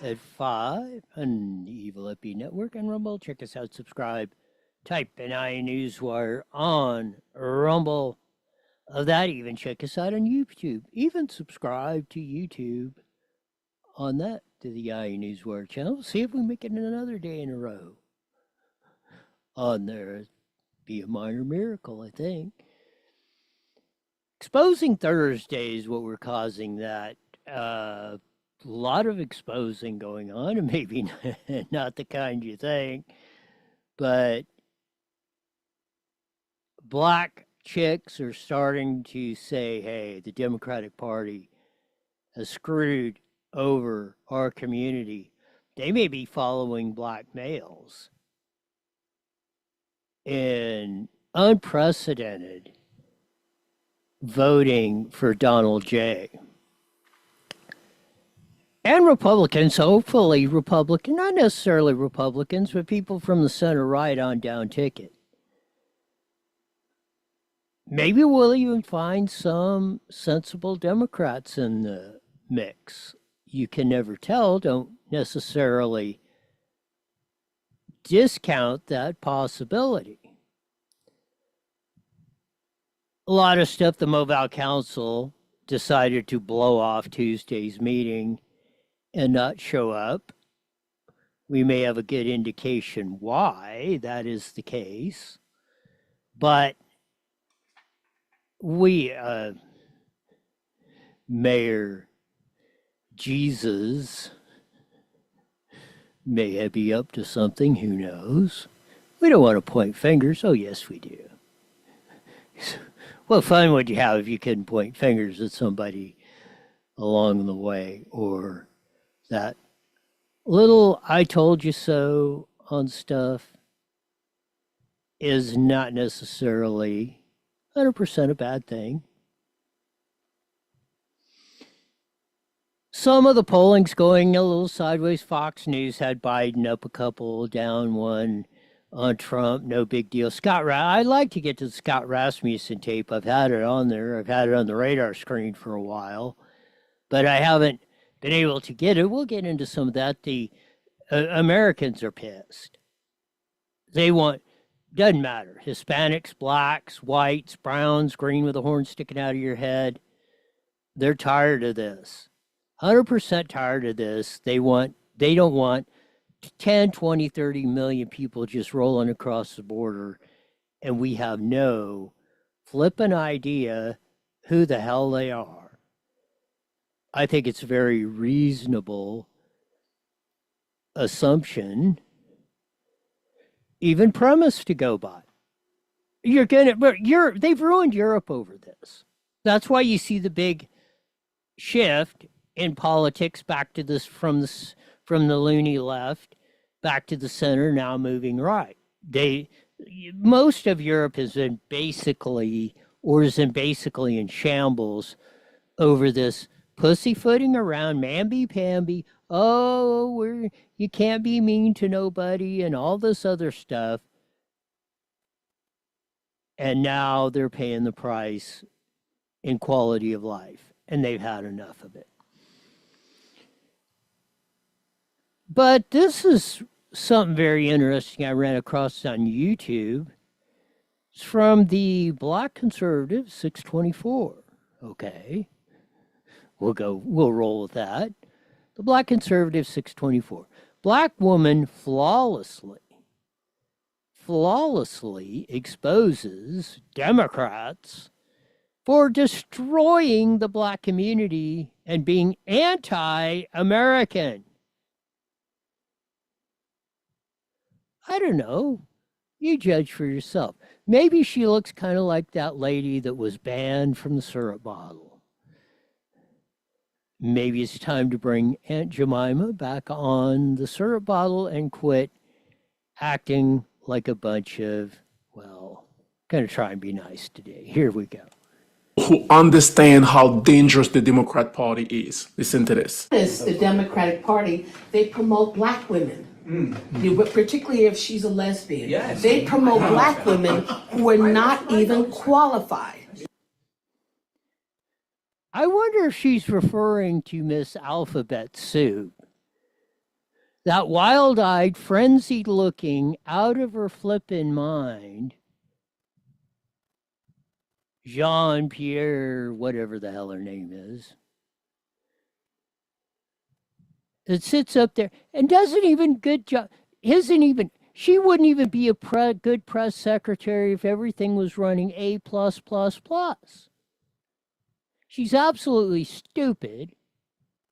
at 5 on the Evil FB Network and Rumble. Check us out, subscribe, type in Newswire on Rumble. Of that, even check us out on YouTube. Even subscribe to YouTube on that, to the Newswire channel. See if we make it another day in a row on there. It'd be a minor miracle, I think. Exposing Thursday is what we're causing that. A lot of exposing going on, and maybe not the kind you think, but black chicks are starting to say, hey, the Democratic Party has screwed over our community. They may be following black males in unprecedented voting for Donald J. And Republicans, hopefully Republican, not necessarily Republicans, but people from the center right on down ticket. Maybe we'll even find some sensible Democrats in the mix. You can never tell. Don't necessarily discount that possibility. A lot of stuff the Mobile Council decided to blow off Tuesday's meeting and not show up. We may have a good indication why that is the case. But we, Mayor Jesus, may be up to something, who knows? We don't want to point fingers. Oh, yes, we do. What fun would you have if you couldn't point fingers at somebody along the way, or that little I told you so on stuff is not necessarily 100% a bad thing. Some of the polling's going a little sideways. Fox News had Biden up a couple, down one on Trump. No big deal. I'd like to get to the Scott Rasmussen tape. I've had it on there. I've had it on the radar screen for a while, but I haven't been able to get it. We'll get into some of that. The Americans are pissed. They want, doesn't matter, Hispanics, blacks, whites, browns, green with a horn sticking out of your head. They're tired of this. 100% tired of this. They don't want 10, 20, 30 million people just rolling across the border, and we have no flippin' idea who the hell they are. I think it's a very reasonable assumption, even premise to go by. They've ruined Europe over this. That's why you see the big shift in politics back to this from the loony left back to the center, now moving right. Most of Europe has been basically in shambles over this pussyfooting around, mamby-pamby, you can't be mean to nobody and all this other stuff. And now they're paying the price in quality of life, and they've had enough of it. But this is something very interesting I ran across on YouTube. It's from the Black Conservative 624. Okay. We'll roll with that. The Black Conservative 624. Black woman flawlessly exposes Democrats for destroying the black community and being anti-American. I don't know. You judge for yourself. Maybe she looks kind of like that lady that was banned from the syrup bottle. Maybe it's time to bring Aunt Jemima back on the syrup bottle and quit acting like a bunch of, going to try and be nice today. Here we go. Who understand how dangerous the Democrat Party is. Listen to this. The Democratic Party, they promote black women. Particularly if she's a lesbian. Yes. They promote black women who are not even qualified. I wonder if she's referring to Miss Alphabet Soup. That wild-eyed, frenzied-looking, out of her flippin' mind, Jean-Pierre, whatever the hell her name is, that sits up there and doesn't even good job, isn't even, she wouldn't even be a good press secretary if everything was running A+++. She's absolutely stupid.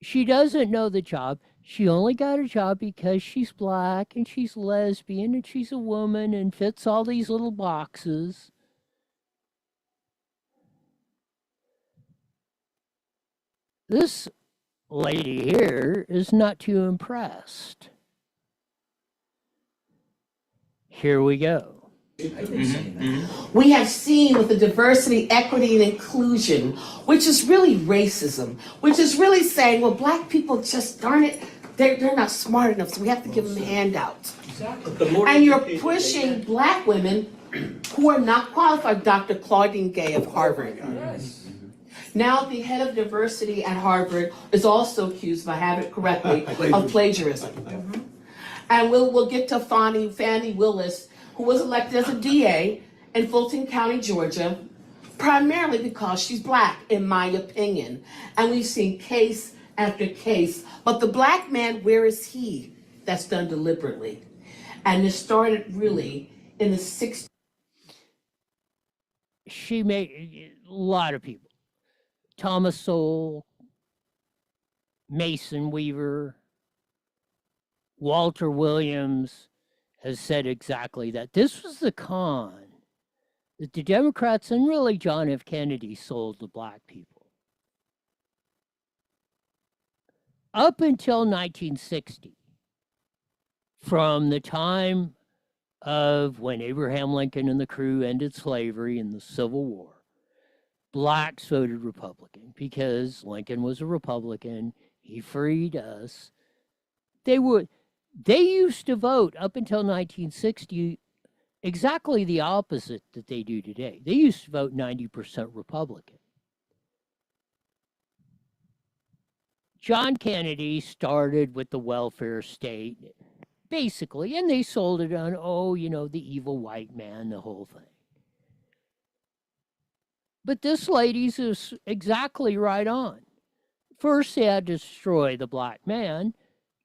She doesn't know the job. She only got a job because she's black and she's lesbian and she's a woman and fits all these little boxes. This lady here is not too impressed. Here we go. We have seen with the diversity, equity, and inclusion, which is really racism, which is really saying, well, black people just, darn it, they're not smart enough, so we have to give them handouts. Exactly. And you're pushing black women who are not qualified. Dr. Claudine Gay of Harvard. Yes. Now the head of diversity at Harvard is also accused, if I have it correctly, of plagiarism. Mm-hmm. And we'll get to Fannie Willis, who was elected as a DA in Fulton County, Georgia, primarily because she's black, in my opinion. And we've seen case after case. But the black man, where is he? That's done deliberately. And it started really in the 60s. She made a lot of people. Thomas Sowell, Mason Weaver, Walter Williams has said exactly that. This was the con that the Democrats and really John F. Kennedy sold to black people. Up until 1960, from the time of when Abraham Lincoln and the crew ended slavery in the Civil War, blacks voted Republican because Lincoln was a Republican. He freed us. They used to vote up until 1960 exactly the opposite that they do today. They used to vote 90% Republican. John Kennedy started with the welfare state, basically, and they sold it on, the evil white man, the whole thing. But this lady's is exactly right on. First, they had to destroy the black man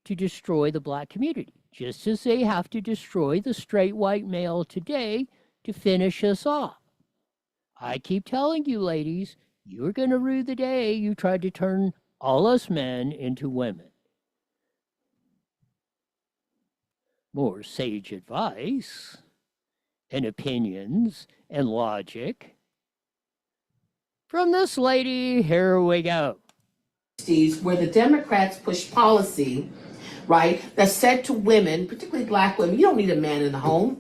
to destroy the black community, just as they have to destroy the straight white male today to finish us off. I keep telling you, ladies, you're going to rue the day you tried to turn all us men into women. More sage advice and opinions and logic from this lady. Here we go. Where the Democrats push policy, right, that said to women, particularly black women, you don't need a man in the home.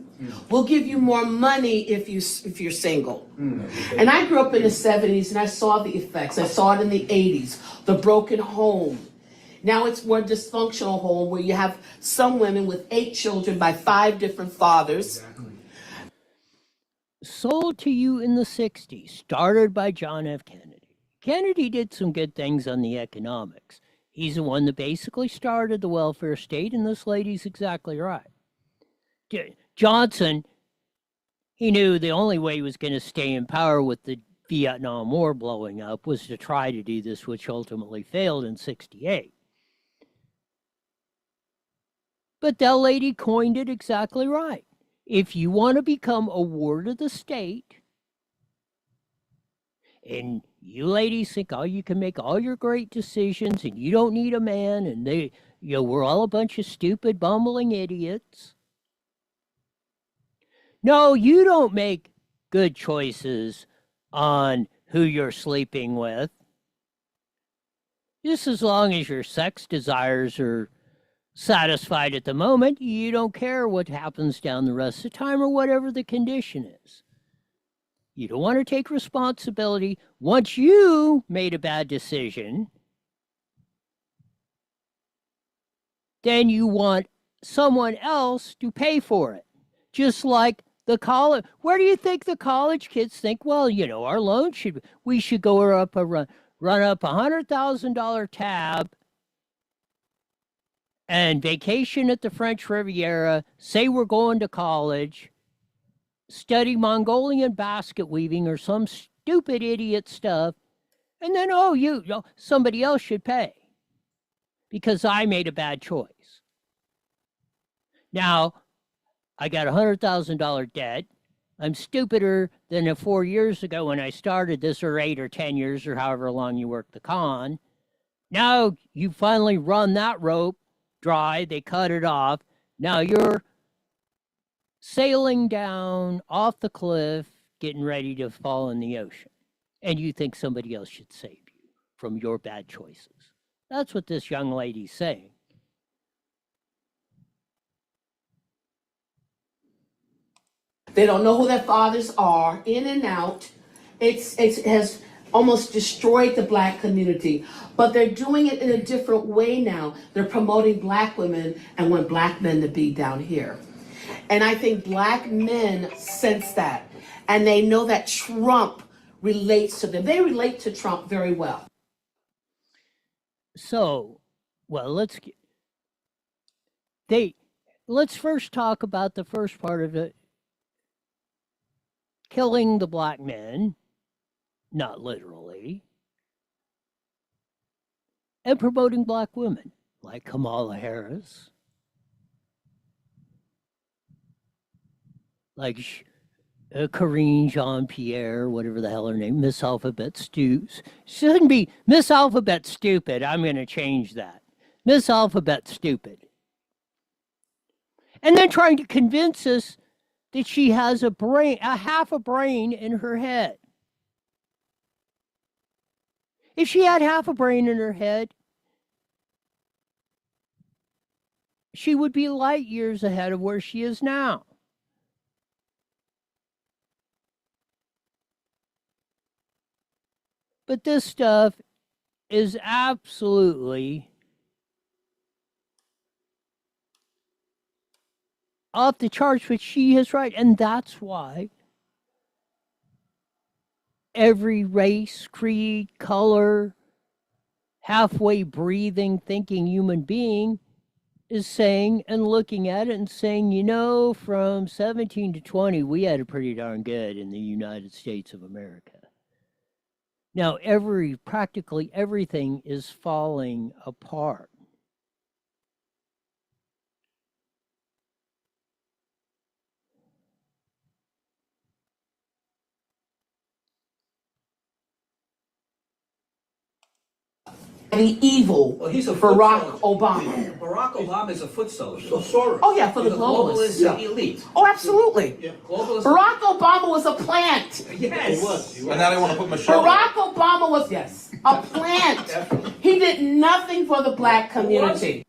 We'll give you more money if you're single. And I grew up in the 70s and I saw the effects. I saw it in the 80s, the broken home. Now it's more dysfunctional home where you have some women with 8 children by 5 different fathers. Exactly. Sold to you in the 60s, started by John F. Kennedy. Kennedy did some good things on the economics. He's the one that basically started the welfare state, and this lady's exactly right. Johnson, he knew the only way he was going to stay in power with the Vietnam War blowing up was to try to do this, which ultimately failed in 68. But that lady coined it exactly right. If you want to become a ward of the state, and you ladies think, you can make all your great decisions and you don't need a man, and we're all a bunch of stupid, bumbling idiots. No, you don't make good choices on who you're sleeping with. Just as long as your sex desires are satisfied at the moment, you don't care what happens down the rest of the time or whatever the condition is. You don't want to take responsibility. Once you made a bad decision, then you want someone else to pay for it. Just like the college. Where do you think the college kids think, well, our loan we should go run up $100,000 tab and vacation at the French Riviera, say we're going to college, study Mongolian basket weaving or some stupid idiot stuff, and then, somebody else should pay because I made a bad choice. Now, I got $100,000 debt. I'm stupider than 4 years ago when I started this, or 8 or 10 years, or however long you work the con. Now you finally run that rope dry. They cut it off. Now you're sailing down off the cliff, getting ready to fall in the ocean. And you think somebody else should save you from your bad choices. That's what this young lady's saying. They don't know who their fathers are, in and out. It has almost destroyed the black community. But they're doing it in a different way now. They're promoting black women and want black men to be down here. And I think black men sense that. And they know that Trump relates to them. They relate to Trump very well. So, well, let's first talk about the first part of it. Killing the black men, not literally, and promoting black women like Kamala Harris, like Karine Jean-Pierre, whatever the hell her name, Miss Alphabet Stoops. Shouldn't be Miss Alphabet Stupid. I'm going to change that. Miss Alphabet Stupid. And then trying to convince us that she has a half a brain in her head. If she had half a brain in her head, she would be light years ahead of where she is now. But this stuff is absolutely off the charts, but she is right. And that's why every race, creed, color, halfway breathing, thinking human being is saying and looking at it and saying, from 17 to 20, we had it pretty darn good in the United States of America. Now, practically everything is falling apart. The evil he's a Barack Obama. Barack Obama is a foot soldier. Oh yeah, for the globalists. Elite. Oh, absolutely. Yeah. Barack Obama was a plant. Yes. He was. And now they want to put Michelle. Barack Obama was, a plant. He did nothing for the black community.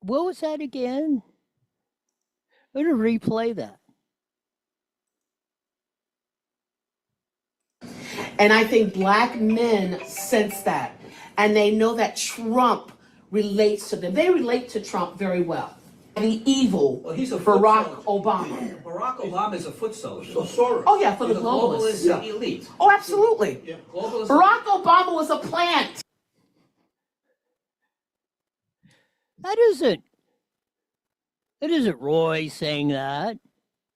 What was that again? I'm going to replay that. And I think black men sense that. And they know that Trump relates to them. They relate to Trump very well. The evil Barack Obama. Barack Obama is a foot soldier. Oh yeah, for the globalists. Elite. Oh, absolutely. Yeah. Barack Obama was a plant. That isn't Roy saying that.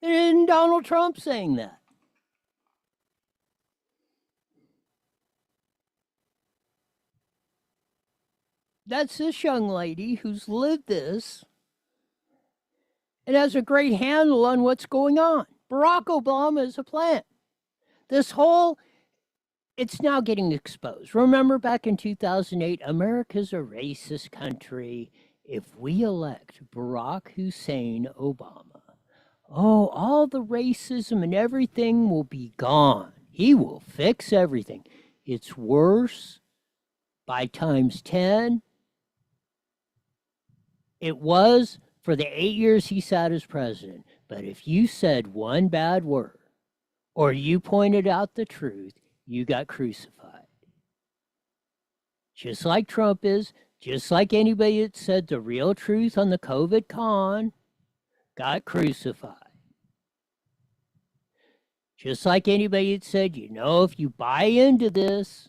It isn't Donald Trump saying that. That's this young lady who's lived this and has a great handle on what's going on. Barack Obama is a plant. It's now getting exposed. Remember back in 2008, America's a racist country. If we elect Barack Hussein Obama, all the racism and everything will be gone. He will fix everything. It's worse by times 10. It was for the 8 years he sat as president. But if you said one bad word or you pointed out the truth, you got crucified. Just like Trump is, just like anybody that said the real truth on the COVID con got crucified. Just like anybody that said, if you buy into this,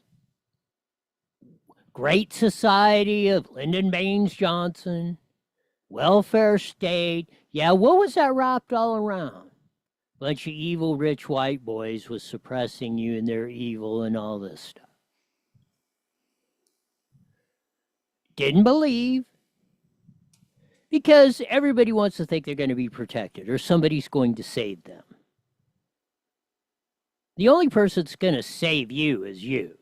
Great Society of Lyndon Baines Johnson, welfare state. Yeah, what was that wrapped all around? Bunch of evil rich white boys was suppressing you and their evil and all this stuff. Didn't believe. Because everybody wants to think they're going to be protected or somebody's going to save them. The only person that's going to save you is you.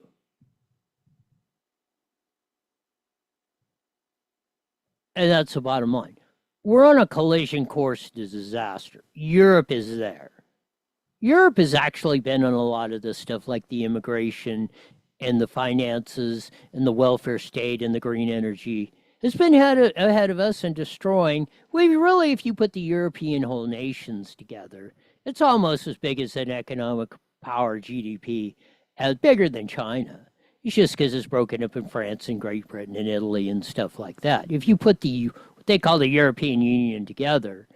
And that's the bottom line. We're on a collision course to disaster. Europe is there. Europe has actually been on a lot of this stuff, like the immigration and the finances and the welfare state and the green energy. It's been ahead of us in destroying. We really, if you put the European whole nations together, it's almost as big as an economic power GDP, as bigger than China. It's just because it's broken up in France and Great Britain and Italy and stuff like that. If you put what they call the European Union together,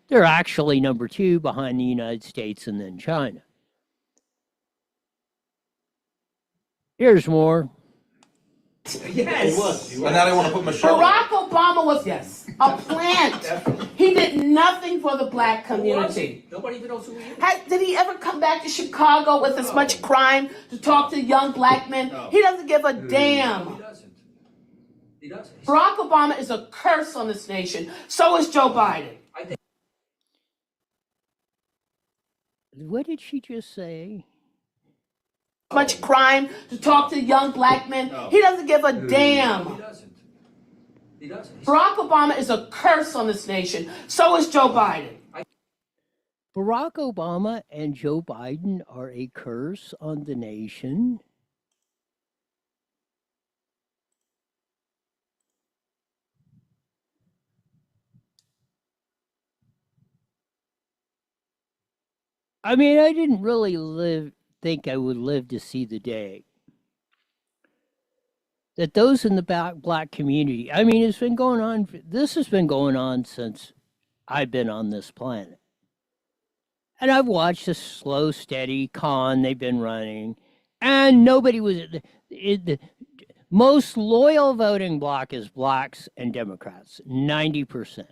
they're actually number 2 behind the United States and then China. Here's more. Yes. And now they want to put Michelle. Barack Obama was a plant. He did nothing for the black community. Nobody even knows who he is. Did he ever come back to Chicago with as much crime to talk to young black men? No. He doesn't give a damn. He doesn't. He doesn't. Barack Obama is a curse on this nation. So is Joe Biden. What did she just say? Much crime to talk to young black men. He doesn't give a damn. He doesn't. He doesn't. Barack Obama is a curse on this nation. So is Joe Biden. Barack Obama and Joe Biden are a curse on the nation. I mean, I didn't really think I would live to see the day that those in the black community, I mean, this has been going on since I've been on this planet. And I've watched this slow, steady con they've been running, and nobody was, the most loyal voting bloc is blacks and Democrats, 90%.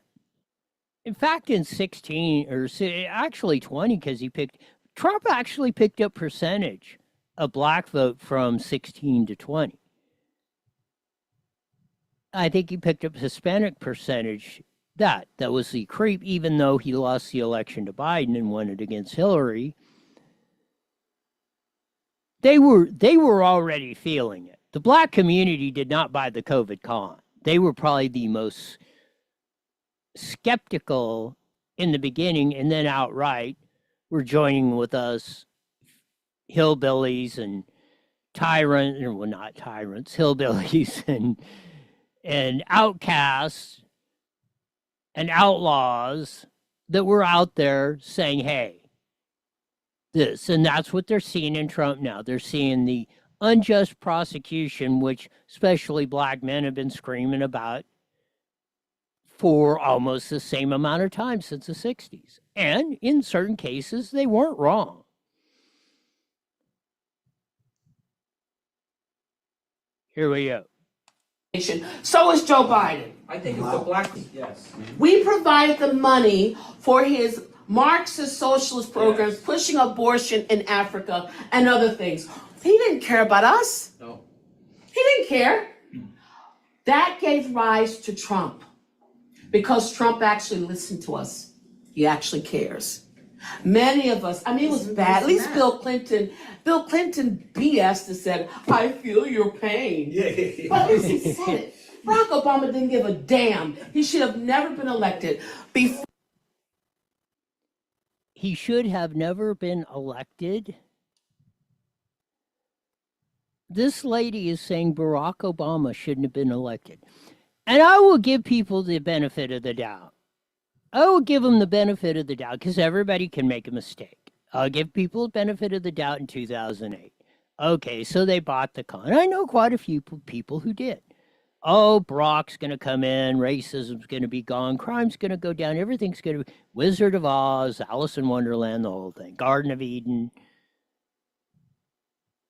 In fact, in 16, or actually 20, because Trump actually picked up percentage of black vote from 16 to 20. I think he picked up Hispanic percentage. That was the creep, even though he lost the election to Biden and won it against Hillary. They were already feeling it. The black community did not buy the COVID con. They were probably the most skeptical in the beginning, and then outright were joining with us, hillbillies and not tyrants, hillbillies and outcasts and outlaws that were out there saying, hey, this. And that's what they're seeing in Trump now. They're seeing the unjust prosecution, which especially black men have been screaming about for almost the same amount of time since the 60s. And in certain cases, they weren't wrong. Here we go. So is Joe Biden. I think it's the black. Yes. We provide the money for his Marxist socialist programs, pushing abortion in Africa and other things. He didn't care about us. No. He didn't care. That gave rise to Trump, because Trump actually listened to us. He actually cares. Many of us, I mean, it was bad. At least Bill Clinton BS and said, I feel your pain. Yeah. But at least he said it. Barack Obama didn't give a damn. He should have never been elected. He should have never been elected. This lady is saying Barack Obama shouldn't have been elected. And I will give people the benefit of the doubt. I will give them the benefit of the doubt because everybody can make a mistake. I'll give people the benefit of the doubt in 2008. Okay, so they bought the con. I know quite a few people who did. Oh, Barack's going to come in, racism's going to be gone, crime's going to go down, everything's going to be Wizard of Oz, Alice in Wonderland, the whole thing, Garden of Eden.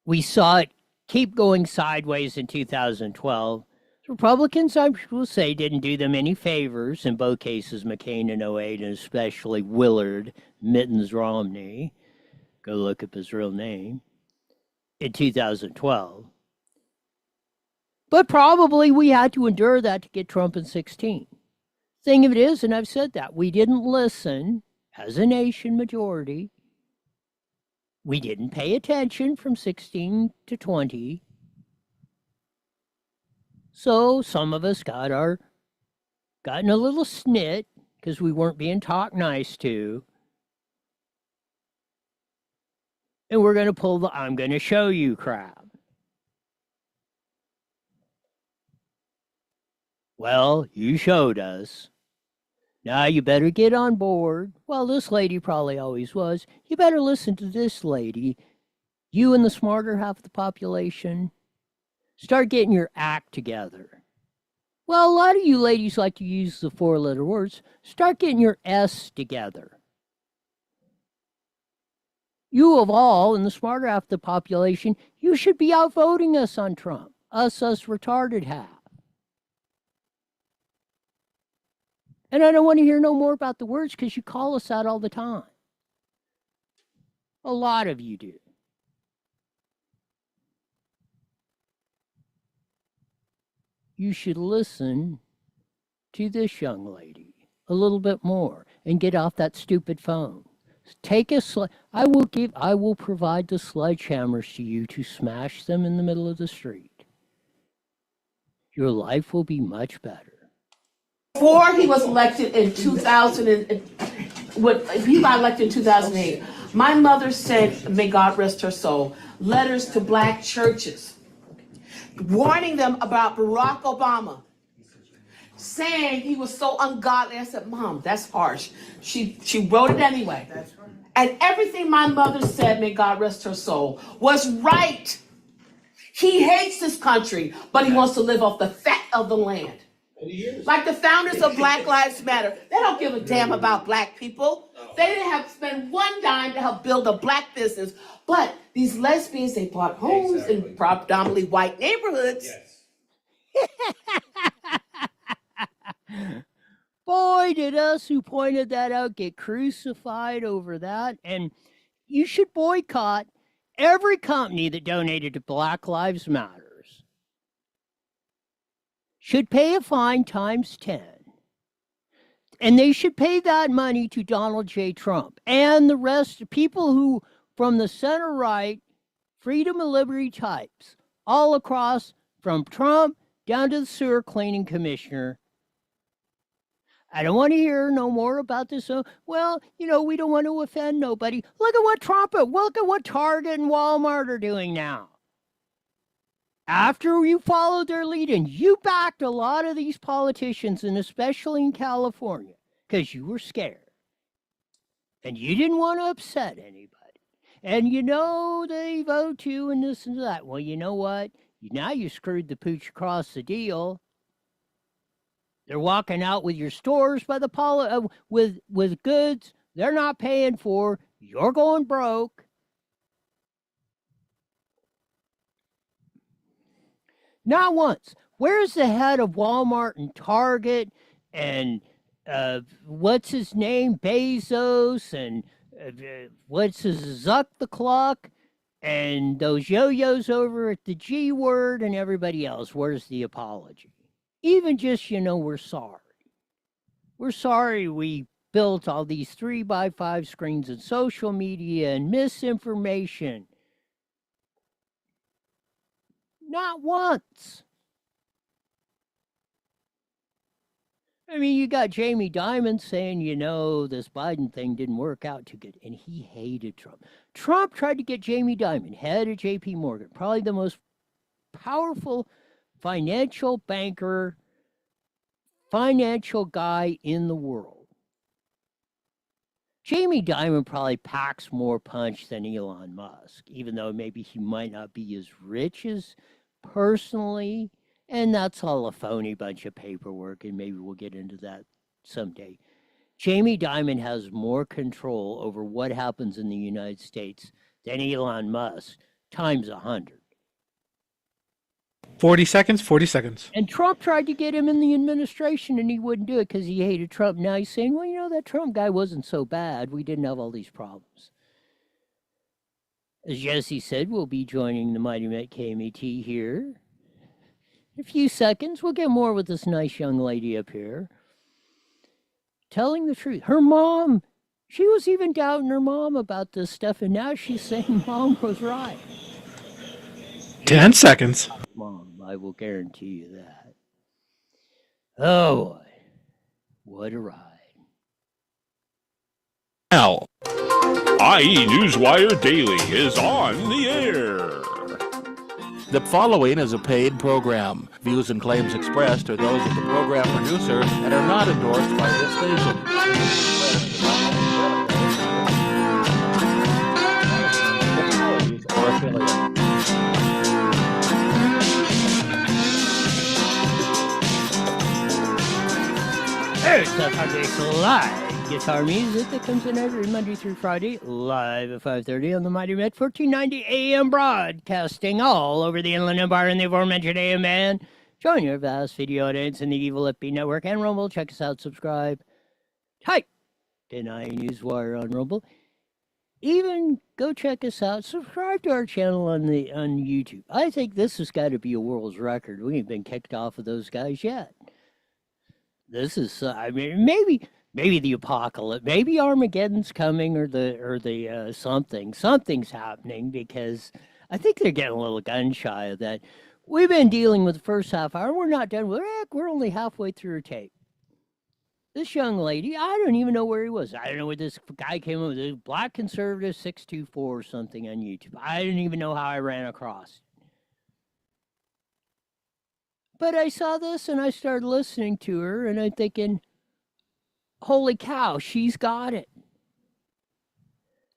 We saw it keep going sideways in 2012. Republicans, I will say, didn't do them any favors. In both cases, McCain in '08 and especially Willard Mittens Romney, go look up his real name, in 2012. But probably we had to endure that to get Trump in 16. Thing of it is, and I've said that, we didn't listen as a nation majority. We didn't pay attention from 16 to 20. So some of us gotten a little snit because we weren't being talked nice to. And we're going to pull the I'm going to show you crap. Well, you showed us. Now you better get on board. Well, this lady probably always was. You better listen to this lady. You and the smarter half of the population, start getting your act together. Well, a lot of you ladies like to use the 4-letter words. Start getting your S together. You of all, and the smarter half of the population, you should be outvoting us on Trump. Us retarded half. And I don't want to hear no more about the words because you call us out all the time. A lot of you do. You should listen to this young lady a little bit more and get off that stupid phone. Take a I will provide the sledgehammers to you to smash them in the middle of the street. Your life will be much better. Before he was elected in 2000, he got elected in 2008. My mother sent, may God rest her soul, letters to black churches, warning them about Barack Obama, saying he was so ungodly. I said, Mom, that's harsh. She wrote it anyway. And everything my mother said, may God rest her soul, was right. He hates this country, but he wants to live off the fat of the land. Like the founders of Black Lives Matter, they don't give a damn about black people. They didn't have to spend one dime to help build a black business. But these lesbians, they bought homes in predominantly white neighborhoods. Boy, did us who pointed that out get crucified over that. And you should boycott every company that donated to Black Lives Matter. Should pay a fine times 10. And they should pay that money to Donald J. Trump and the rest of people who, from the center right, freedom and liberty types, all across from Trump down to the sewer cleaning commissioner. I don't want to hear no more about this. Well, we don't want to offend nobody. Look at what Target and Walmart are doing now. After you followed their lead and you backed a lot of these politicians, and especially in California, because you were scared. And you didn't want to upset anybody. And they vote you and this and that. Well, you know what? Now you screwed the pooch across the deal. They're walking out with your stores by the with goods they're not paying for. You're going broke. Not once. Where's the head of Walmart and Target and what's his name, Bezos, and what's his Zuck the Cluck, and those yo-yos over at the G Word and everybody else? Where's the apology? Even just, we're sorry. We're sorry we built all these 3x5 screens and social media and misinformation. Not once. I mean, you got Jamie Dimon saying, this Biden thing didn't work out too good, and he hated Trump. Trump tried to get Jamie Dimon, head of J.P. Morgan, probably the most powerful financial banker, financial guy in the world. Jamie Dimon probably packs more punch than Elon Musk, even though maybe he might not be as rich as personally, and that's all a phony bunch of paperwork, and maybe we'll get into that someday. Jamie Dimon has more control over what happens in the United States than Elon Musk times 100. 40 seconds, 40 seconds. And Trump tried to get him in the administration, and he wouldn't do it because he hated Trump. Now he's saying, well, you know, that Trump guy wasn't so bad. We didn't have all these problems. As Jesse said, we'll be joining the Mighty Met KMET here. In a few seconds, we'll get more with this nice young lady up here. Telling the truth. Her mom, she was even doubting her mom about this stuff, and now she's saying mom was right. 10 seconds. Mom, I will guarantee you that. Oh boy, what a ride. Now, IE Newswire Daily is on the air. The following is a paid program. Views and claims expressed are those of the program producer and are not endorsed by this station. There's the Project's live guitar music that comes in every Monday through Friday, live at 5:30 on the Mighty Met 1490 AM, broadcasting all over the Inland Empire and the aforementioned AM band. Join your vast video audience in the Evil FB Network and Rumble. Check us out, subscribe. Type Deny Newswire on Rumble. Even go check us out. Subscribe to our channel on YouTube. I think this has got to be a world's record. We ain't been kicked off of those guys yet. This is, I mean, maybe the apocalypse, maybe Armageddon's coming, or the something's happening, because I think they're getting a little gun shy of that. We've been dealing with the first half hour. We're not done with it. We're only halfway through her tape. This young lady, I don't even know where he was. I don't know where this guy came up with. A Black Conservative 624 or something on YouTube. I didn't even know how I ran across it. But I saw this and I started listening to her, and I'm thinking, holy cow, she's got it.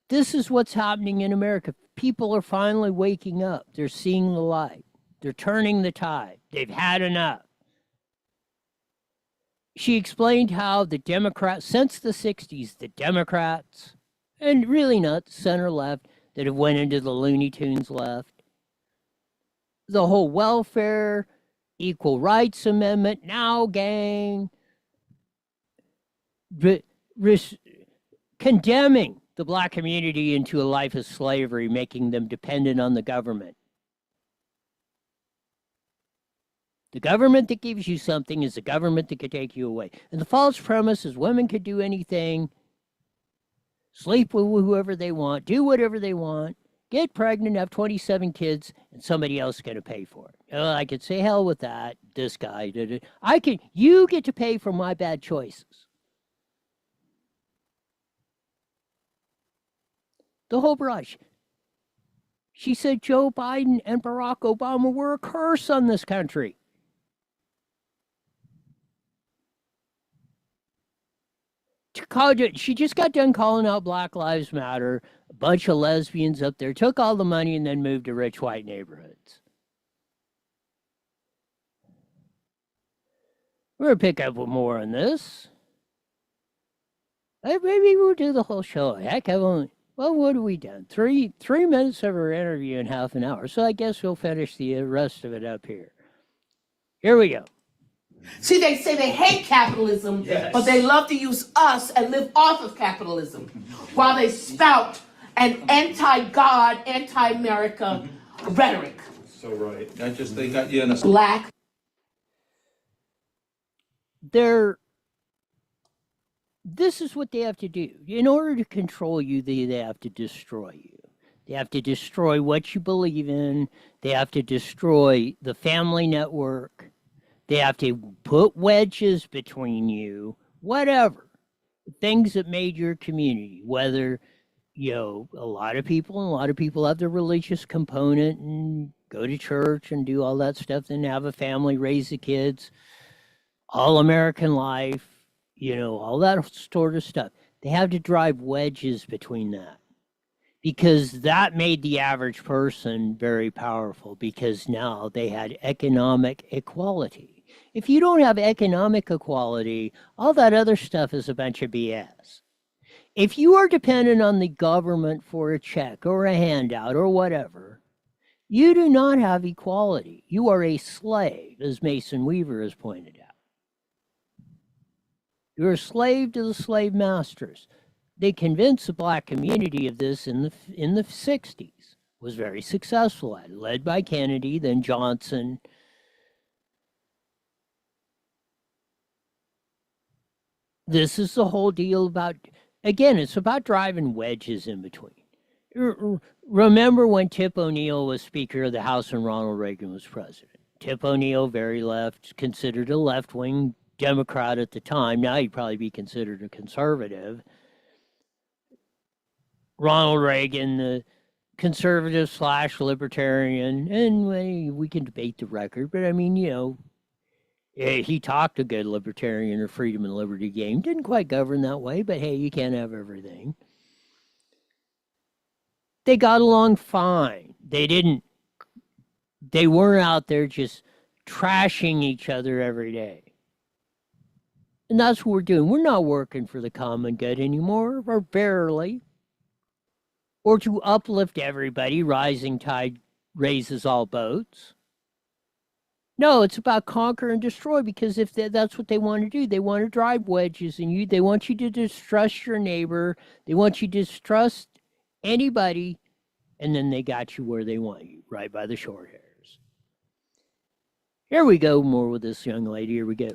This is what's happening in America. People are finally waking up. They're seeing the light. They're turning the tide. They've had enough. She explained how the Democrats, since the 60s, the Democrats, and really not the center left, that have went into the Looney Tunes left, the whole welfare, Equal Rights Amendment, now gang, condemning the black community into a life of slavery, making them dependent on the government. The government that gives you something is the government that could take you away. And the false premise is women could do anything, sleep with whoever they want, do whatever they want, get pregnant, have 27 kids, and somebody else is going to pay for it. I could say, hell with that. This guy did it. You get to pay for my bad choices. The whole brush. She said Joe Biden and Barack Obama were a curse on this country. She just got done calling out Black Lives Matter, a bunch of lesbians up there, took all the money, and then moved to rich white neighborhoods. We're going to pick up with more on this. Maybe we'll do the whole show. Heck, well, what have we done? Three minutes of our interview in half an hour, so I guess we'll finish the rest of it up here. Here we go. See, they say they hate capitalism, Yes. but they love to use us and live off of capitalism while they spout an anti-God, anti-America rhetoric. So right. They got you in a Black. This is what they have to do. In order to control you, they have to destroy you. They have to destroy what you believe in. They have to destroy the family network. They have to put wedges between you, whatever. Things that made your community, whether, a lot of people have the religious component and go to church and do all that stuff, then have a family, raise the kids, all American life, all that sort of stuff. They have to drive wedges between that, because that made the average person very powerful, because now they had economic equality. If you don't have economic equality, all that other stuff is a bunch of BS. If you are dependent on the government for a check or a handout or whatever, You do not have equality. You are a slave, as Mason Weaver has pointed out. You're a slave to the slave masters. They convinced the black community of this in the 60s. Was very successful at it, led by Kennedy, then Johnson. This is the whole deal about, again, it's about driving wedges in between. Remember when Tip O'Neill was Speaker of the House and Ronald Reagan was president? Tip O'Neill, very left, considered a left-wing Democrat at the time. Now he'd probably be considered a conservative. Ronald Reagan, the conservative / libertarian, and we can debate the record, but I mean, he talked a good libertarian or freedom and liberty game. Didn't quite govern that way, but hey, you can't have everything. They got along fine. They weren't out there just trashing each other every day. And that's what we're doing. We're not working for the common good anymore, or barely. Or to uplift everybody, rising tide raises all boats. No, it's about conquer and destroy, because if that's what they want to do, they want to drive wedges in you. They want you to distrust your neighbor. They want you to distrust anybody, and then they got you where they want you, right by the short hairs. Here we go, more with this young lady. Here we go.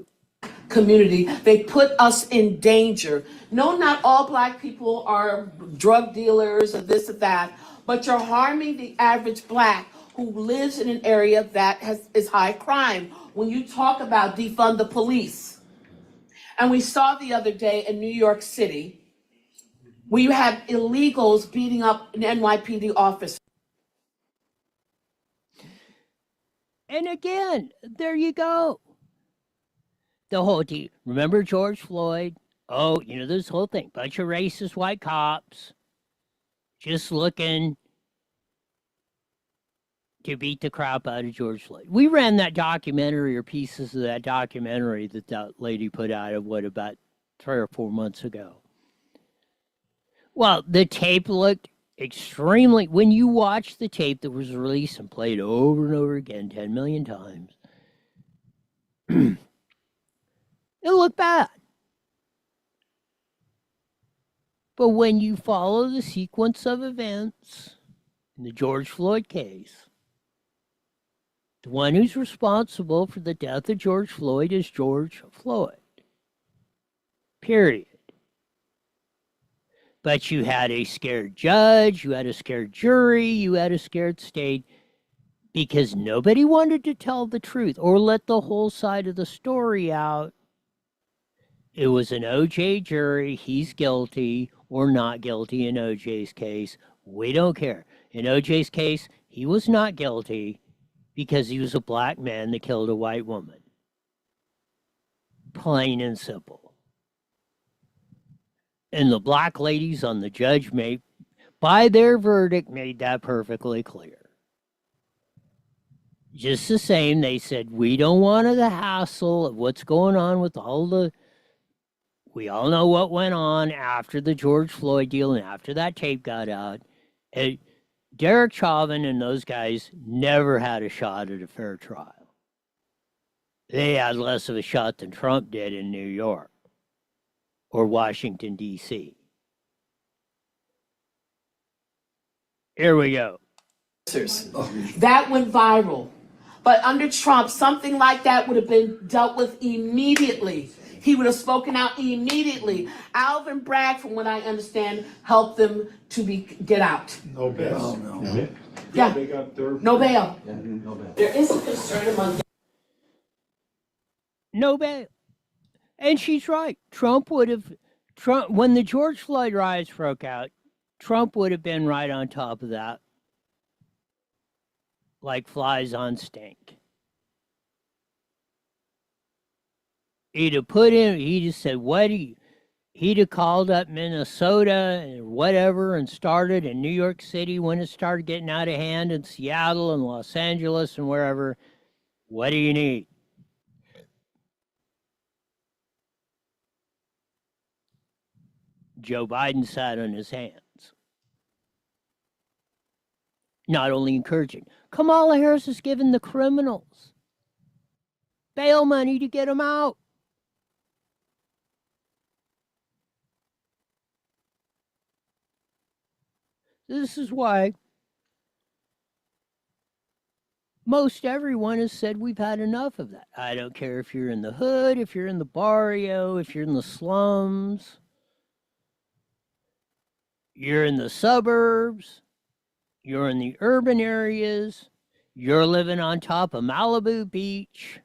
Community, they put us in danger. No, not all black people are drug dealers or this or that, but you're harming the average black who lives in an area that is high crime. When you talk about defund the police, and we saw the other day in New York City, where you had illegals beating up an NYPD officer. And again, there you go. The whole deal. Remember George Floyd? Oh, this whole thing. Bunch of racist white cops just looking to beat the crap out of George Floyd. We ran that documentary, or pieces of that documentary that lady put out about 3 or 4 months ago. Well, the tape looked extremely, when you watch the tape that was released and played over and over again 10 million times, it looked bad. But when you follow the sequence of events in the George Floyd case, the one who's responsible for the death of George Floyd is George Floyd. Period. But you had a scared judge, you had a scared jury, you had a scared state, because nobody wanted to tell the truth or let the whole side of the story out. It was an OJ jury. He's guilty or not guilty in OJ's case. We don't care. In OJ's case, he was not guilty because he was a black man that killed a white woman. Plain and simple. And the black ladies on the judge by their verdict, made that perfectly clear. Just the same, they said, we don't want the hassle of what's going on with we all know what went on after the George Floyd deal and after that tape got out. And Derek Chauvin and those guys never had a shot at a fair trial. They had less of a shot than Trump did in New York or Washington, D.C. Here we go. That went viral. But under Trump, something like that would have been dealt with immediately. He would have spoken out immediately. Alvin Bragg, from what I understand, helped them to get out. No bail. Yeah. They got their No bail. Yeah, no bad. There is a concern among No bail. And she's right. Trump, when the George Floyd riots broke out, Trump would have been right on top of that, like flies on stink. He'd have he just said, he'd have called up Minnesota and whatever and started in New York City when it started getting out of hand, in Seattle and Los Angeles and wherever. What do you need? Joe Biden sat on his hands. not only encouraging. Kamala Harris is giving the criminals bail money to get them out. This is why most everyone has said we've had enough of that. I don't care if you're in the hood, if you're in the barrio, if you're in the slums, you're in the suburbs, you're in the urban areas, you're living on top of Malibu Beach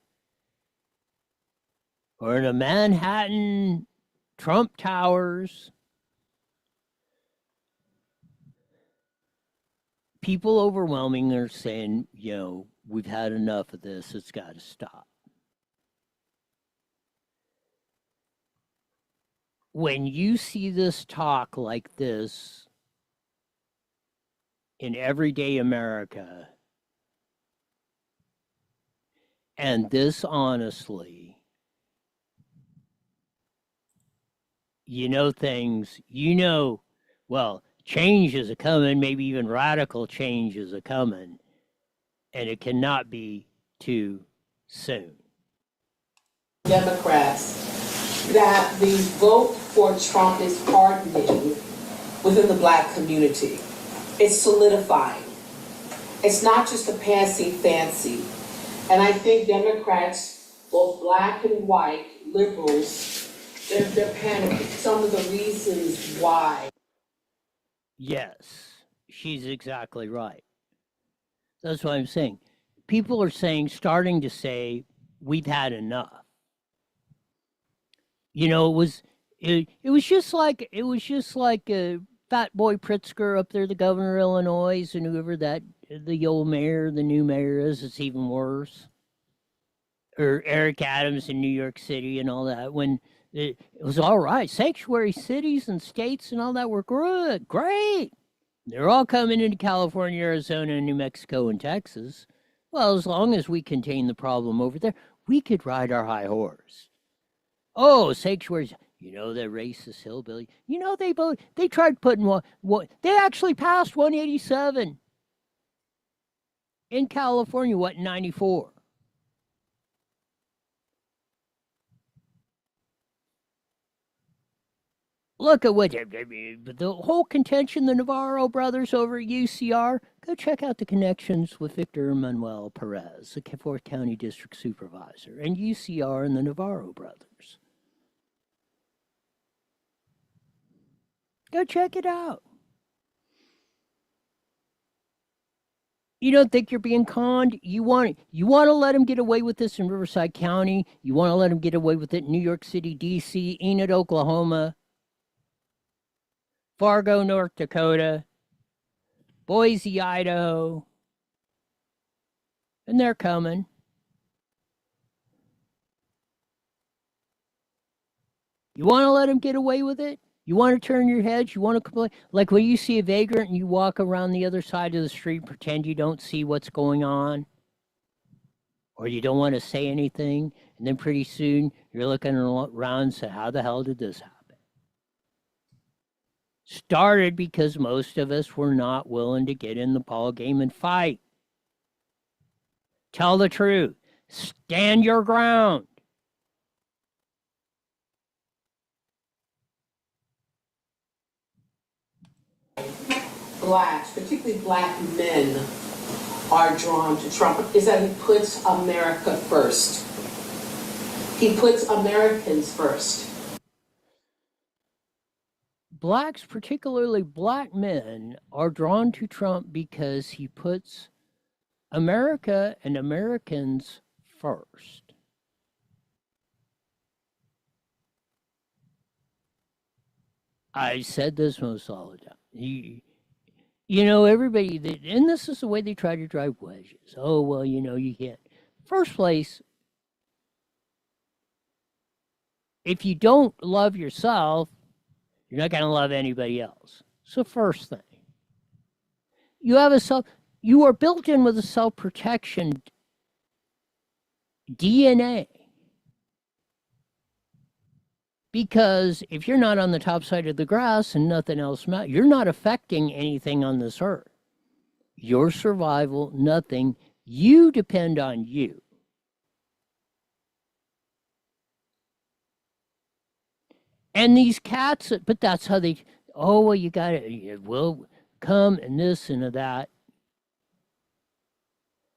or in a Manhattan Trump Towers. People overwhelmingly are saying, we've had enough of this. It's got to stop. When you see this talk like this in everyday America, and this honestly, change is a coming, maybe even radical change is a coming, and it cannot be too soon. Democrats, that the vote for Trump is hardening within the Black community. It's solidifying. It's not just a passing fancy. And I think Democrats, both Black and white, liberals, they're panicking. Some of the reasons why. Yes, she's exactly right. That's what I'm saying. People are starting to say, we've had enough. It was just like Fat Boy Pritzker up there, the governor of Illinois, and whoever the old mayor, the new mayor is. It's even worse. Or Eric Adams in New York City and all that. When it was all right, sanctuary cities and states and all that were good, great. They're all coming into California, Arizona, New Mexico, and Texas. Well, as long as we contain the problem over there, we could ride our high horse. Oh, sanctuaries. The racist hillbilly. They tried putting they actually passed 187 in California, in 94. Look at the whole contention, the Navarro brothers over at UCR. Go check out the connections with Victor Manuel Perez, the 4th County District Supervisor, and UCR and the Navarro brothers. Go check it out. You don't think you're being conned? You want to let them get away with this in Riverside County? You want to let them get away with it in New York City, D.C., Enid, Oklahoma, Fargo, North Dakota, Boise, Idaho, and they're coming. You want to let them get away with it? You want to turn your heads? You want to complain? Like when you see a vagrant and you walk around the other side of the street and pretend you don't see what's going on? Or you don't want to say anything, and then pretty soon you're looking around and say, how the hell did this happen? Started because most of us were not willing to get in the ball game and fight. Tell the truth. Stand your ground. Blacks, particularly Black men, are drawn to Trump is that he puts America first. He puts Americans first. Blacks, particularly Black men, are drawn to Trump because he puts America and Americans first. I said this most all the time. Everybody, and this is the way they try to drive wedges. Oh, well, you can't. First place, if you don't love yourself, you're not going to love anybody else. So first thing, you are built in with a self-protection DNA. Because if you're not on the top side of the grass and nothing else matters, you're not affecting anything on this earth. your survival, nothing. You depend on you. And these cats, but that's how they, oh, well, you got it will come and this and that.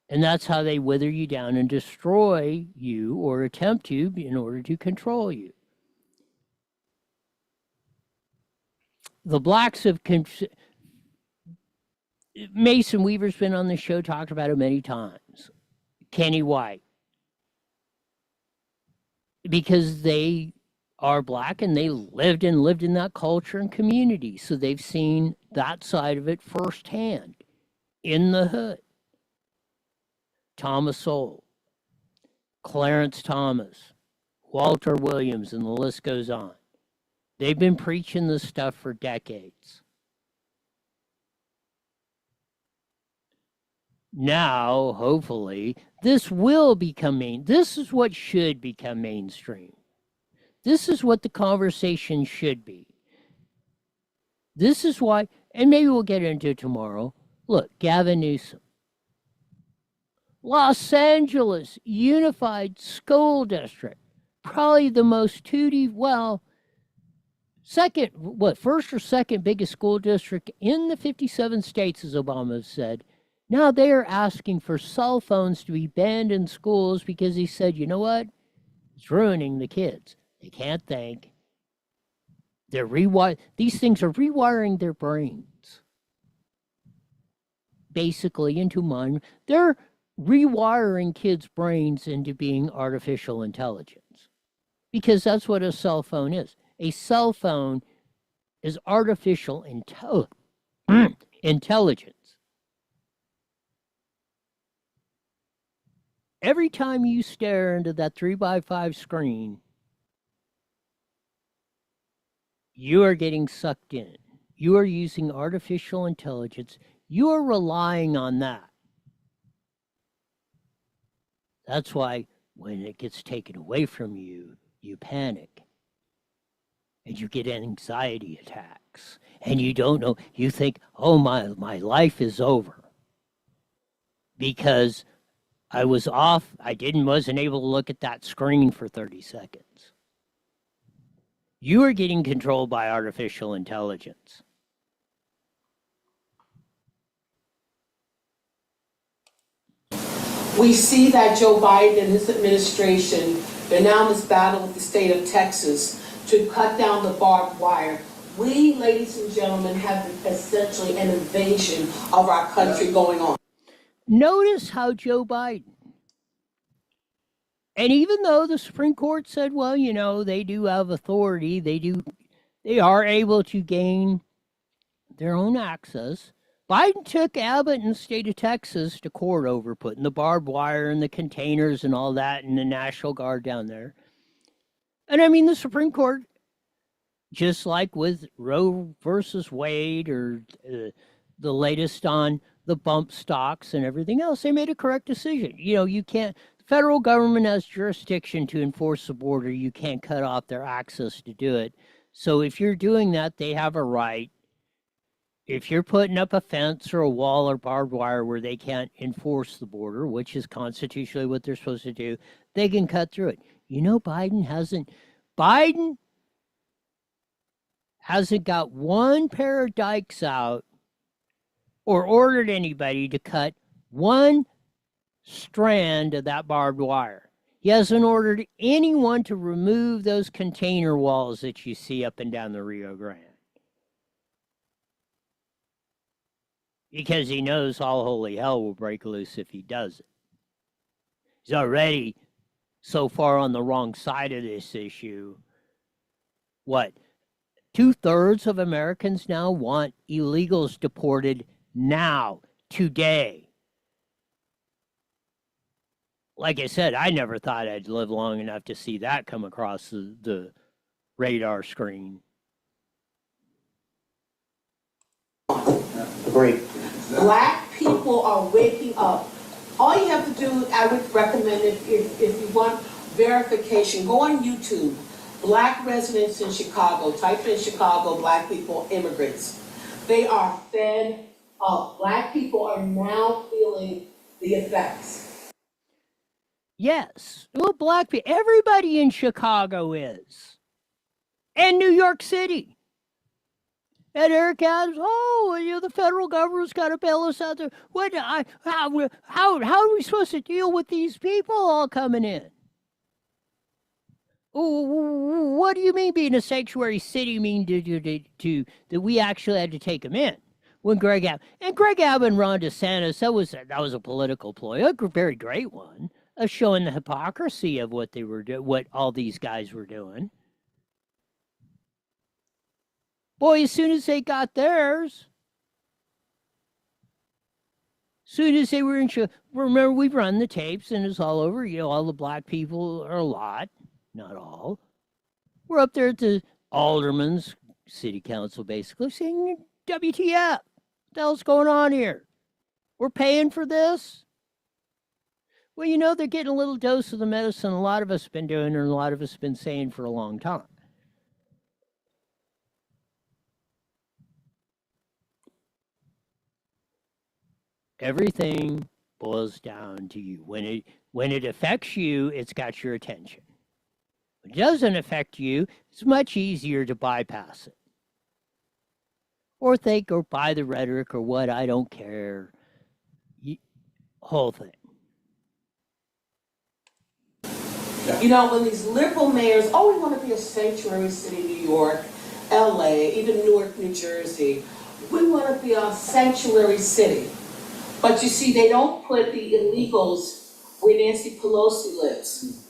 And that's how they wither you down and destroy you or attempt to in order to control you. The blacks have, Mason Weaver's been on the show, talked about it many times. Kenny White. Because they are black and they lived in that culture and community. So they've seen that side of it firsthand in the hood. Thomas Sowell, Clarence Thomas, Walter Williams, and the list goes on. They've been preaching this stuff for decades. Now, hopefully, this will become this is what should become mainstream. This is what the conversation should be. This is why, and maybe we'll get into it tomorrow. Look, Gavin Newsom. Los Angeles Unified School District. Probably the most first or second biggest school district in the 57 states, as Obama said. Now they are asking for cell phones to be banned in schools because he said, you know what? It's ruining the kids. They can't think. These things are rewiring their brains. Basically into mind. They're rewiring kids' brains into being artificial intelligence. Because that's what a cell phone is. A cell phone is artificial intelligence. Every time you stare into that 3x5 screen, you are getting sucked in. You are using artificial intelligence. You are relying on that. That's why when it gets taken away from you, you panic. And you get anxiety attacks. And you don't know, you think, oh, my life is over. Because I was off, wasn't able to look at that screen for 30 seconds. You are getting controlled by artificial intelligence. We see that Joe Biden and his administration, they're now in this battle with the state of Texas to cut down the barbed wire. We, ladies and gentlemen, have essentially an invasion of our country going on. Notice how Joe Biden, and even though the Supreme Court said, well, you know, they do have authority, they are able to gain their own access. Biden took Abbott and the state of Texas to court over putting the barbed wire and the containers and all that and the National Guard down there. And I mean, the Supreme Court, just like with Roe versus Wade or the latest on the bump stocks and everything else, they made a correct decision. You know, you can't, the federal government has jurisdiction to enforce the border. You can't cut off their access to do it. So if you're doing that, they have a right. If you're putting up a fence or a wall or barbed wire where they can't enforce the border, which is constitutionally what they're supposed to do, they can cut through it. You know, Biden hasn't got one pair of dikes out or ordered anybody to cut one strand of that barbed wire. He hasn't ordered anyone to remove those container walls that you see up and down the Rio Grande. Because he knows all holy hell will break loose if he does it. He's already so far on the wrong side of this issue. What? 2/3 of Americans now want illegals deported now, today. Like I said, I never thought I'd live long enough to see that come across the radar screen. Great. Black people are waking up. All you have to do, I would recommend, if you want verification, go on YouTube. Black residents in Chicago. Type in Chicago, black people, immigrants. They are fed Black people are now feeling the effects. Yes. Well, black people, everybody in Chicago is. And New York City. And Eric Adams, the federal government's got to bail us out there. How are we supposed to deal with these people all coming in? What do you mean being a sanctuary city mean to that we actually had to take them in? When Greg Abbott and Ron DeSantis, that was a political ploy, a very great one, of showing the hypocrisy of what they were doing, what all these guys were doing. Boy, as soon as they got theirs, soon as they were in, remember we've run the tapes and it's all over. All the black people are a lot, not all. We're up there at the alderman's city council, basically saying, "WTF? What the hell's going on here? We're paying for this." Well, they're getting a little dose of the medicine a lot of us have been doing, and a lot of us have been saying for a long time. Everything boils down to you. When it affects you, it's got your attention. When it doesn't affect you, it's much easier to bypass it. Or think or buy the rhetoric or what, I don't care. Whole thing. When these liberal mayors, we want to be a sanctuary city, New York, LA, even Newark, New Jersey. We want to be a sanctuary city. But you see, they don't put the illegals where Nancy Pelosi lives,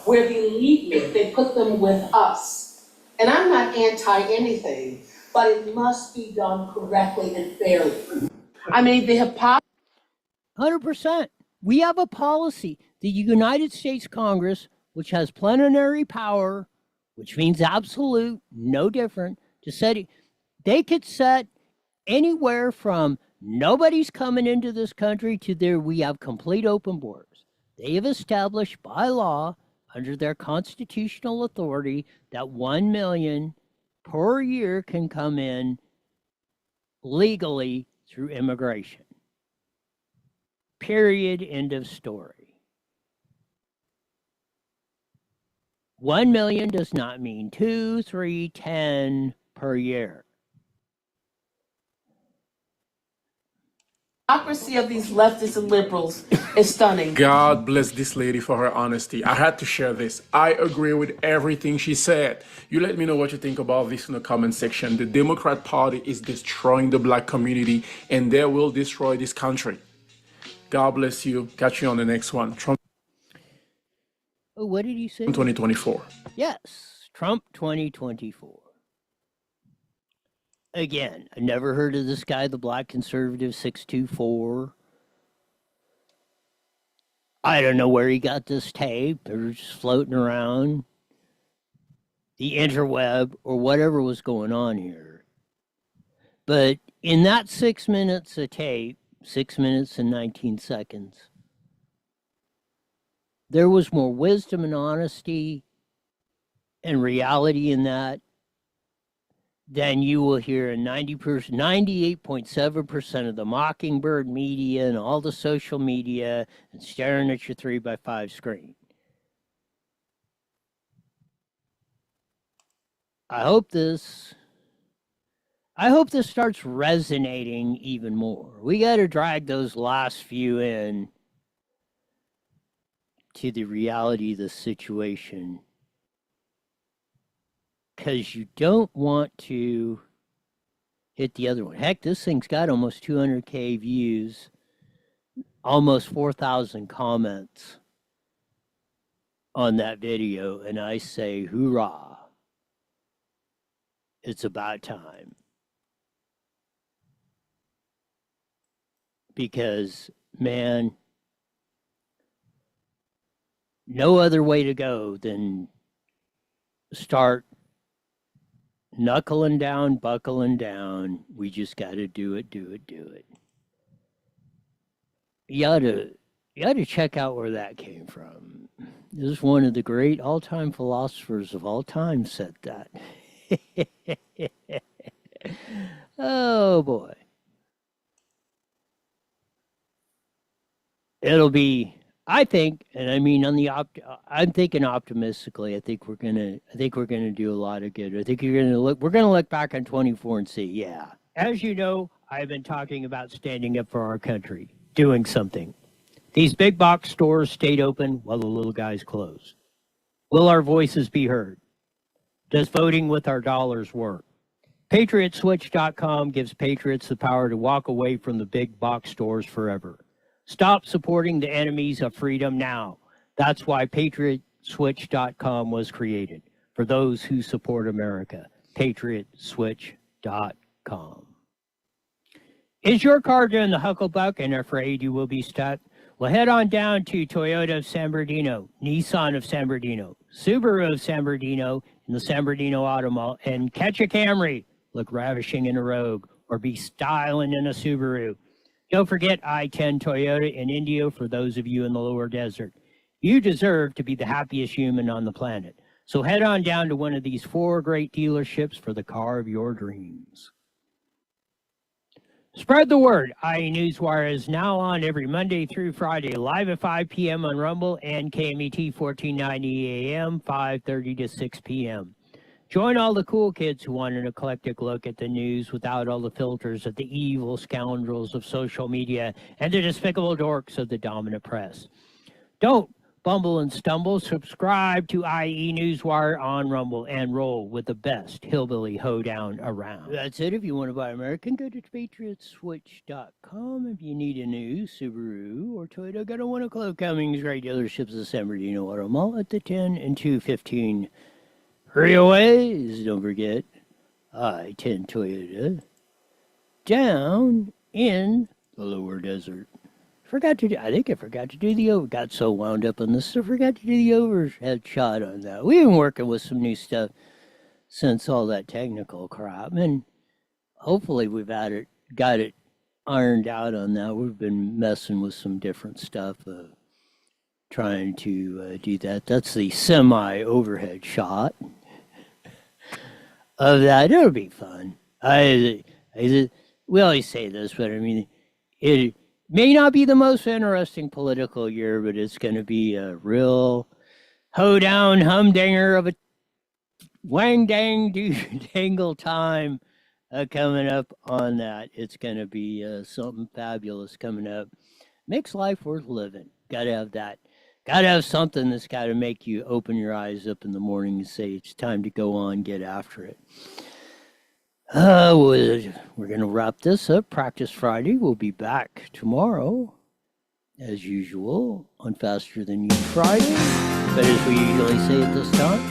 where the elite live. They put them with us. And I'm not anti-anything, but it must be done correctly and fairly. I mean, the hypocrisy. 100%. We have a policy. The United States Congress, which has plenary power, which means absolute, no different, to set it, they could set anywhere from nobody's coming into this country to there we have complete open borders. They have established by law, under their constitutional authority, that 1 million per year can come in legally through immigration. Period. End of story. 1 million does not mean 2, 3, 10 per year. Hypocrisy of these leftists and liberals is stunning. God bless this lady for her honesty. I had to share this. I agree with everything she said. You let me know what you think about this in the comment section. The Democrat Party is destroying the black community, and they will destroy this country. God bless you. Catch you on the next one. Trump What did you say? 2024. Yes, Trump 2024. Again, I never heard of this guy, the black conservative 624. I don't know where he got this tape. It was just floating around the interweb or whatever was going on here. But in that 6 minutes of tape, 6 minutes and 19 seconds, there was more wisdom and honesty and reality in that than you will hear in 98.7% of the Mockingbird media and all the social media and staring at your 3x5 screen. I hope this starts resonating even more. We got to drag those last few in to the reality of the situation, because you don't want to hit the other one. Heck, this thing's got almost 200K views, almost 4,000 comments on that video, and I say, hoorah. It's about time. Because, man, no other way to go than start knuckling down, buckling down. We just got to do it. You ought to check out where that came from. This is one of the great all-time philosophers of all time said that. Oh, boy. it'll be. I think, and I mean, I'm thinking optimistically. I think we're gonna do a lot of good. I think we're gonna look back on 24 and see, yeah. As you know, I've been talking about standing up for our country, doing something. These big box stores stayed open while the little guys closed. Will our voices be heard? Does voting with our dollars work? PatriotSwitch.com gives patriots the power to walk away from the big box stores forever. Stop supporting the enemies of freedom now. That's why PatriotSwitch.com was created, for those who support America. PatriotSwitch.com. Is your car doing the hucklebuck and afraid you will be stuck? Well, head on down to Toyota of San Bernardino, Nissan of San Bernardino, Subaru of San Bernardino, in the San Bernardino Auto Mall, and catch a Camry, look ravishing in a Rogue, or be styling in a Subaru. Don't forget I-10 Toyota in Indio for those of you in the lower desert. You deserve to be the happiest human on the planet. So head on down to one of these 4 great dealerships for the car of your dreams. Spread the word. IE Newswire is now on every Monday through Friday, live at 5 p.m. on Rumble and KMET 1490 AM, 5:30 to 6 p.m. Join all the cool kids who want an eclectic look at the news without all the filters of the evil scoundrels of social media and the despicable dorks of the dominant press. Don't bumble and stumble. Subscribe to IE Newswire on Rumble and roll with the best hillbilly hoedown around. That's it. If you want to buy American, go to PatriotSwitch.com. If you need a new Subaru or Toyota, go to one of Chloe Cummings' great dealerships at San Bernardino Auto Mall at the 10 and 215 freeways. Don't forget I-10 Toyota down in the lower desert. I think I forgot to do the got so wound up on this, I forgot to do the overhead shot on that. We've been working with some new stuff since all that technical crap, and hopefully we've got it ironed out on that. We've been messing with some different stuff, trying to do that. That's the semi-overhead shot of that. It'll be fun. We always say this, but I mean, it may not be the most interesting political year, but it's going to be a real hoedown humdinger of a wang dang dangle time coming up on that. It's going to be something fabulous coming up. Makes life worth living. Got to have that. Got to have something that's got to make you open your eyes up in the morning and say it's time to go on, get after it. We're going to wrap this up. Practice Friday. We'll be back tomorrow, as usual, on Faster Than You Friday. But as we usually say at this time,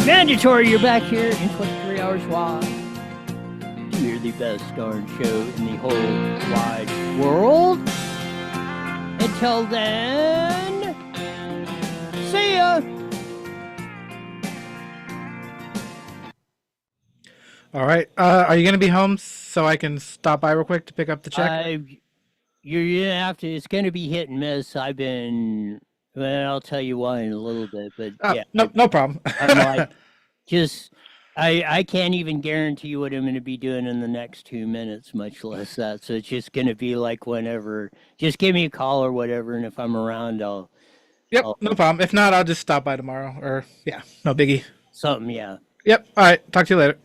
mandatory, you're back here in 23 hours wide. You're the best darn show in the whole wide world. Until then, see ya. All right. Are you going to be home so I can stop by real quick to pick up the check? You're gonna have to. It's gonna be hit and miss. Well, I'll tell you why in a little bit. But yeah, no problem. I'm like, I can't even guarantee you what I'm gonna be doing in the next 2 minutes, much less that. So it's just gonna be like whenever. Just give me a call or whatever, and if I'm around, no problem. If not, I'll just stop by tomorrow. Or no biggie. Something, yeah. Yep. All right. Talk to you later.